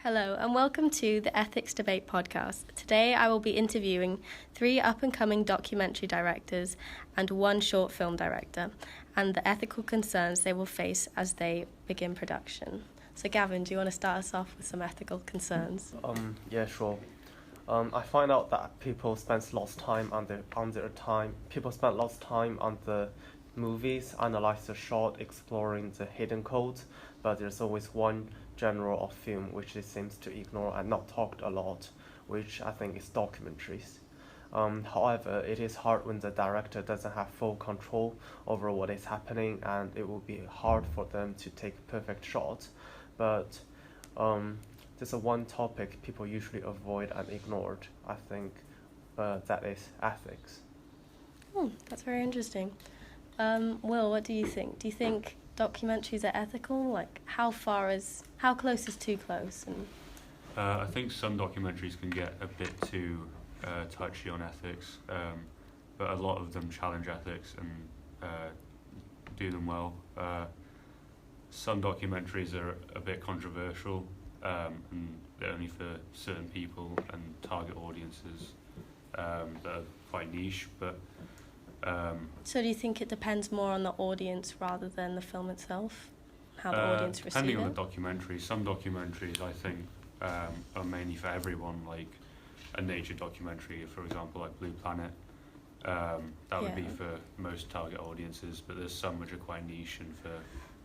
Hello and welcome to the Ethics Debate podcast. Today I will be interviewing 3 up-and-coming documentary directors and 1 short film director and the ethical concerns they will face as they begin production. So Gavin, do you want to start us off with some ethical concerns? Yeah, sure. I find out that people spend lots of time on their time. People spend lots of time on the movies, analyze the shot, exploring the hidden codes, but there's always one genre of film which it seems to ignore and not talked a lot, which I think is documentaries. However, it is hard when the director doesn't have full control over what is happening, and it will be hard for them to take perfect shots. But there's one topic people usually avoid and ignored. I think that is ethics. That's very interesting. Will, what do you think? Do you think documentaries are ethical? Like, how close is too close? And I think some documentaries can get a bit too touchy on ethics, but a lot of them challenge ethics and do them well. Some documentaries are a bit controversial, and they're only for certain people and target audiences that are quite niche, but so do you think it depends more on the audience rather than the film itself? How the audience receives it? Depending on the documentary. Some documentaries I think are mainly for everyone, like a nature documentary, for example, like Blue Planet. That would be for most target audiences, but there's some which are quite niche and for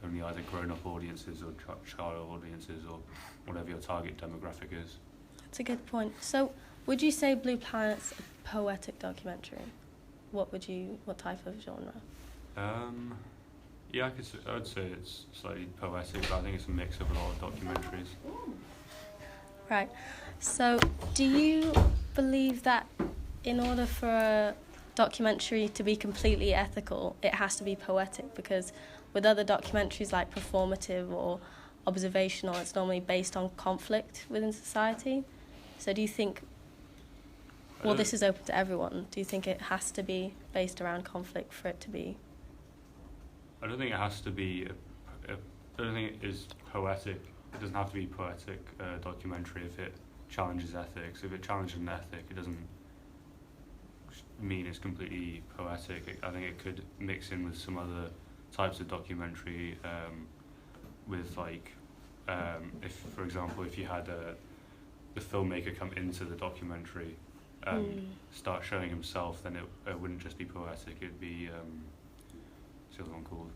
only either grown-up audiences or child audiences or whatever your target demographic is. That's a good point. So would you say Blue Planet's a poetic documentary? What type of genre? Yeah, I would say it's slightly poetic, but I think it's a mix of a lot of documentaries. Right. So do you believe that in order for a documentary to be completely ethical, it has to be poetic? Because with other documentaries like performative or observational, it's normally based on conflict within society. So do you think, well, this is open to everyone, do you think it has to be based around conflict for it to be? I don't think it has to be, I don't think it is poetic. It doesn't have to be poetic documentary if it challenges ethics. If it challenges an ethic, it doesn't mean it's completely poetic. I think it could mix in with some other types of documentary, with like, if, for example, if you had the filmmaker come into the documentary start showing himself, then it wouldn't just be poetic, it'd be what's the other one called?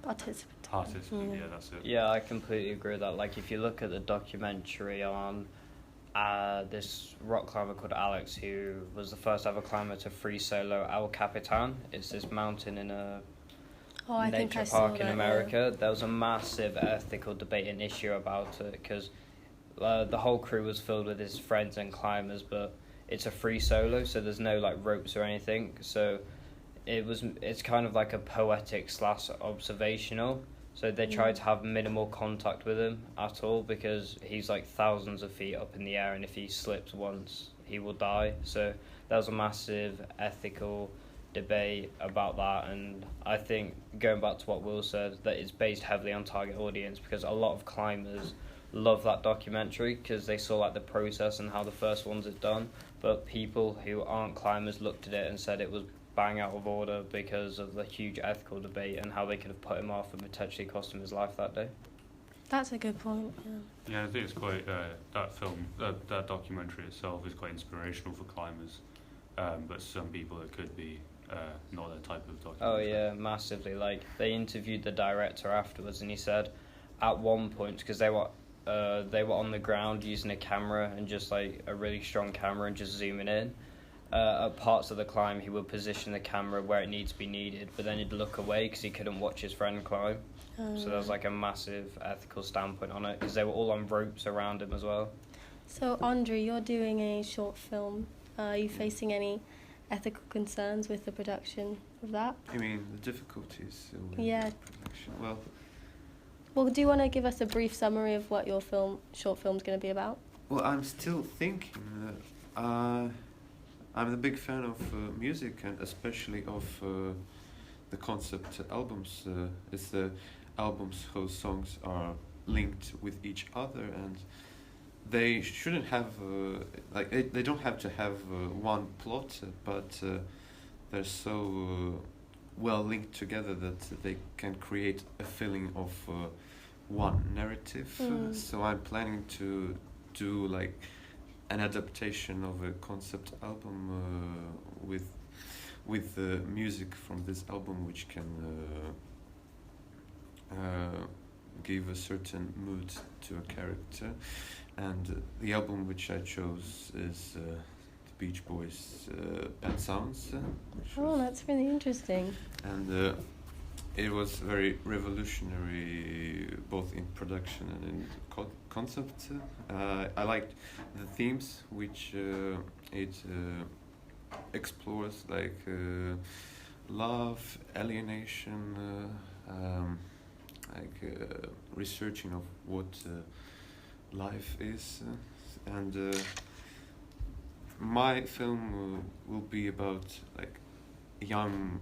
Participant, yeah, that's it. Yeah, I completely agree with that. Like, if you look at the documentary on this rock climber called Alex, who was the first ever climber to free solo El Capitan. It's this mountain in a nature park in America. There was a massive ethical debate and issue about it because the whole crew was filled with his friends and climbers, but it's a free solo, so there's no like ropes or anything. So it's kind of like a poetic / observational. So they tried to have minimal contact with him at all because he's like thousands of feet up in the air, and if he slips once, he will die. So there was a massive ethical debate about that, and I think, going back to what Will said, that it's based heavily on target audience because a lot of climbers love that documentary because they saw like the process and how the first ones are done, but people who aren't climbers looked at it and said it was bang out of order because of the huge ethical debate and how they could have put him off and potentially cost him his life that day. That's a good point. Yeah, I think it's quite that documentary itself is quite inspirational for climbers, but some people it could be not their type of documentary. Oh yeah, massively. Like, they interviewed the director afterwards, and he said at one point, because they were on the ground using a camera and just like a really strong camera and just zooming in. At parts of the climb, he would position the camera where it needs to be needed, but then he'd look away because he couldn't watch his friend climb. So there was like a massive ethical standpoint on it because they were all on ropes around him as well. So Andre, you're doing a short film. Are you facing any ethical concerns with the production of that? You mean the difficulties in production? Well, do you want to give us a brief summary of what your short film's going to be about? Well, I'm still thinking. I'm a big fan of music, and especially of the concept albums. It's the albums whose songs are linked with each other, and they shouldn't have they don't have to have one plot, but they're so well linked together that they can create a feeling of one narrative. So I'm planning to do like an adaptation of a concept album with the music from this album, which can give a certain mood to a character. And the album which I chose is the Beach Boys' Pet Sounds. Oh, that's really interesting. And it was very revolutionary, both in production and in concept. I liked the themes which it explores, like love, alienation, researching of what life is, and my film will be about like a young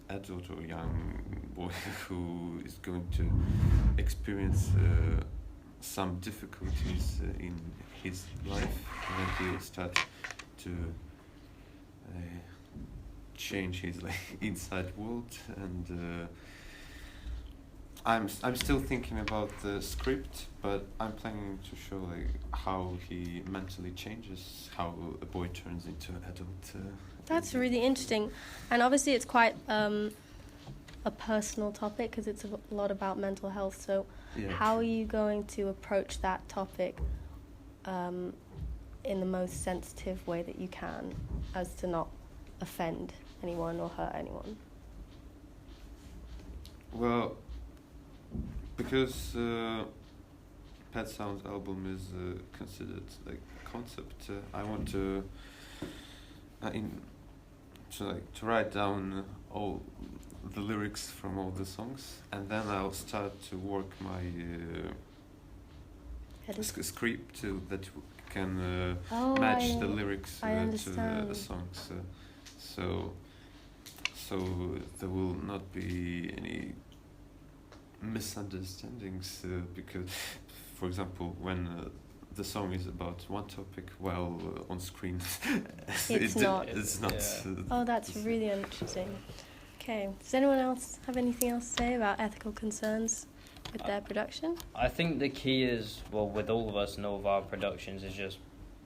adult or young boy who is going to experience some difficulties in his life, and then he'll start to change his like inside world. And I'm still thinking about the script, but I'm planning to show like how he mentally changes, how a boy turns into an adult. That's really interesting, and obviously it's quite a personal topic because it's a lot about mental health. So, Yeah, how true. are you going to approach that topic in the most sensitive way that you can, as to not offend anyone or hurt anyone? Well, because Pet Sounds album is considered like concept, I want to to write down all the lyrics from all the songs, and then I'll start to work my script that can match the lyrics to the songs. So there will not be any misunderstandings, because, for example, when the song is about one topic, while on screen It's not. It's not. Yeah. Oh, that's really interesting. Okay, does anyone else have anything else to say about ethical concerns with their production? I think the key is, well, with all of us and all of our productions, is just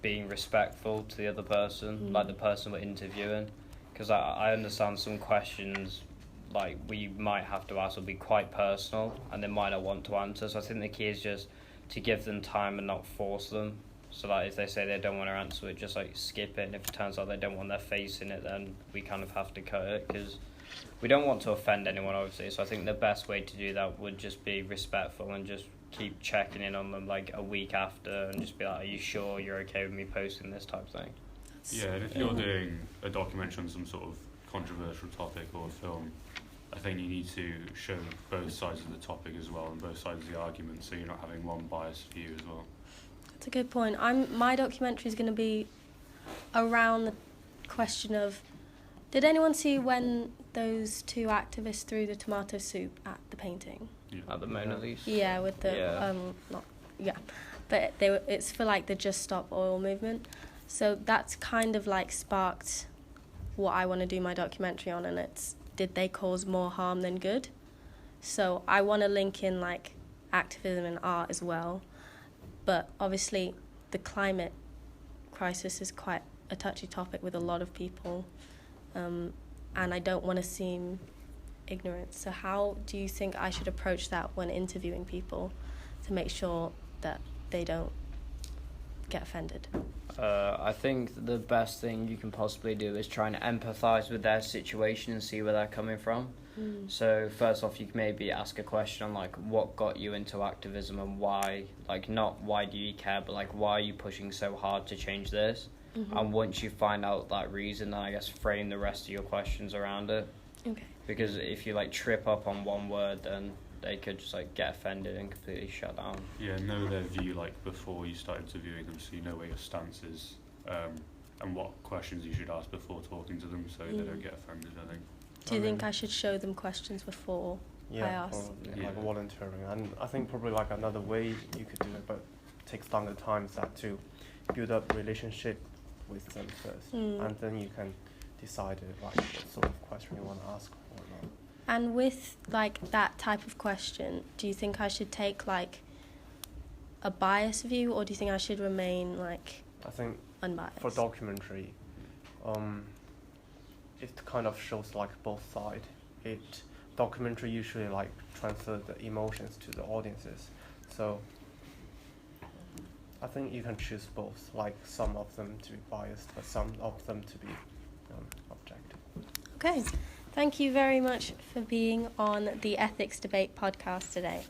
being respectful to the other person, like the person we're interviewing. Because I understand some questions, like, we might have to ask will be quite personal, and they might not want to answer. So I think the key is just to give them time and not force them. So like if they say they don't want to answer it, just like skip it. And if it turns out they don't want their face in it, then we kind of have to cut it, because we don't want to offend anyone, obviously. So I think the best way to do that would just be respectful and just keep checking in on them like a week after and just be like, are you sure you're okay with me posting this type of thing? Yeah, and if you're doing a documentary on some sort of controversial topic or a film, I think you need to show both sides of the topic as well and both sides of the argument, so you're not having one biased view as well. That's a good point. My documentary is going to be around the question of, did anyone see when those two activists threw the tomato soup at the painting? Yeah. At the Mona Lisa? Yeah, with the but it's for like the Just Stop Oil movement. So that's kind of like sparked what I want to do my documentary on, and it's, did they cause more harm than good? So I want to link in like activism and art as well, but obviously the climate crisis is quite a touchy topic with a lot of people, and I don't want to seem ignorant. So how do you think I should approach that when interviewing people to make sure that they don't get offended? I think the best thing you can possibly do is try and empathise with their situation and see where they're coming from. So first off, you can maybe ask a question on like what got you into activism and why, like not why do you care, but like why are you pushing so hard to change this? And once you find out that reason, then I guess frame the rest of your questions around it. Okay. Because if you like trip up on one word, then they could just like get offended and completely shut down. Yeah, know their view like before you start interviewing them, so you know where your stance is, and what questions you should ask before talking to them, so they don't get offended, I think. Do you think I should show them questions before Yeah, asked. or Yeah. like volunteering. And I think probably like another way you could do it, but takes longer time, is that to build up relationship with them first, and then you can decide like what sort of question you want to ask or not. And with like that type of question, do you think I should take like a biased view, or do you think I should remain like I think unbiased? for documentary, it kind of shows like both sides. Documentary usually like transfer the emotions to the audiences, so I think you can choose both, like some of them to be biased, but some of them to be objective. Okay, thank you very much for being on the Ethics Debate podcast today.